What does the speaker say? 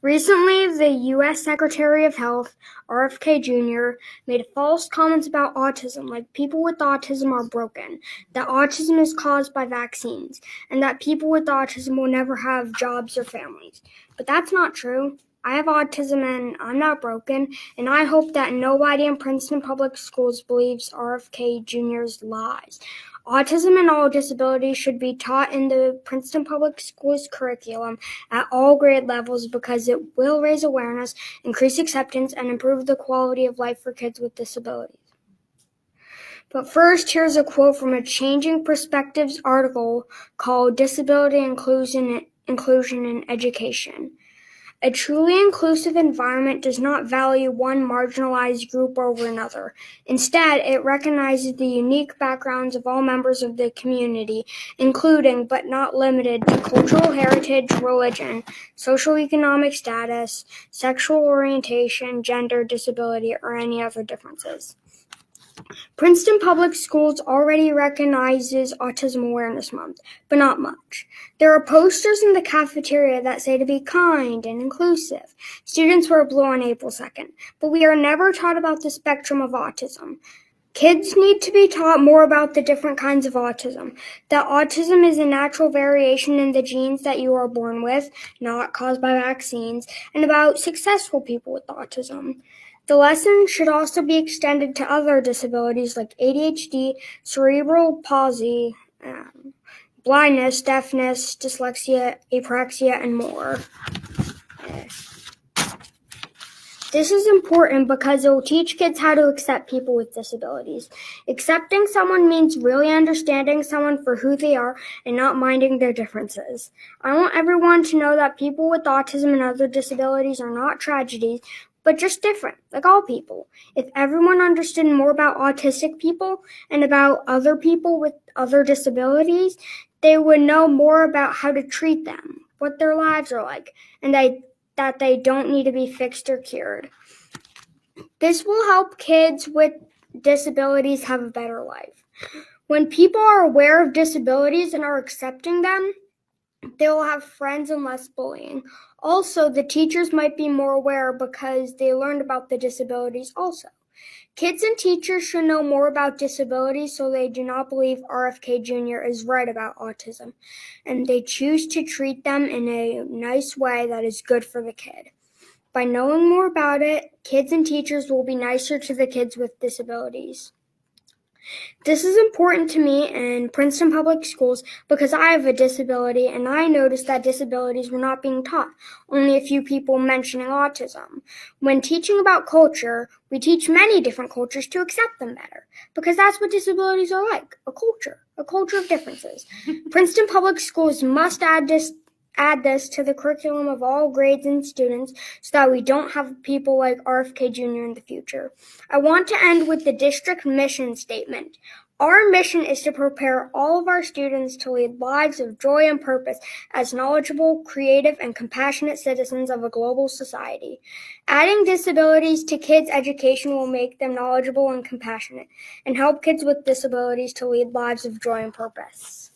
Recently, the U.S. Secretary of Health, RFK Jr., made false comments about autism, like people with autism are broken, that autism is caused by vaccines, and that people with autism will never have jobs or families. But that's not true. I have autism and I'm not broken, and I hope that nobody in Princeton Public Schools believes RFK Jr.'s lies. Autism and all disabilities should be taught in the Princeton Public Schools curriculum at all grade levels because it will raise awareness, increase acceptance, and improve the quality of life for kids with disabilities. But first, here's a quote from a Changing Perspectives article called Disability Inclusion in Education. A truly inclusive environment does not value one marginalized group over another. Instead, it recognizes the unique backgrounds of all members of the community, including but not limited to cultural heritage, religion, socioeconomic status, sexual orientation, gender, disability, or any other differences. Princeton Public Schools already recognizes Autism Awareness Month, but not much. There are posters in the cafeteria that say to be kind and inclusive. Students wear blue on April 2nd, but we are never taught about the spectrum of autism. Kids need to be taught more about the different kinds of autism, that autism is a natural variation in the genes that you are born with, not caused by vaccines, and about successful people with autism. The lesson should also be extended to other disabilities like ADHD, cerebral palsy, blindness, deafness, dyslexia, apraxia, and more. This is important because it will teach kids how to accept people with disabilities. Accepting someone means really understanding someone for who they are and not minding their differences. I want everyone to know that people with autism and other disabilities are not tragedies, but just different, like all people. If everyone understood more about autistic people and about other people with other disabilities, they would know more about how to treat them, what their lives are like, and that they don't need to be fixed or cured. This will help kids with disabilities have a better life. When people are aware of disabilities and are accepting them, they will have friends and less bullying. Also, the teachers might be more aware because they learned about the disabilities also. Kids and teachers should know more about disabilities so they do not believe RFK Jr. is right about autism, and they choose to treat them in a nice way that is good for the kid. By knowing more about it, kids and teachers will be nicer to the kids with disabilities. This is important to me in Princeton Public Schools because I have a disability and I noticed that disabilities were not being taught, only a few people mentioning autism. When teaching about culture, we teach many different cultures to accept them better because that's what disabilities are like, a culture of differences. Princeton Public Schools must add this to the curriculum of all grades and students so that we don't have people like RFK Jr. in the future. I want to end with the district mission statement. Our mission is to prepare all of our students to lead lives of joy and purpose as knowledgeable, creative, and compassionate citizens of a global society. Adding disabilities to kids' education will make them knowledgeable and compassionate and help kids with disabilities to lead lives of joy and purpose.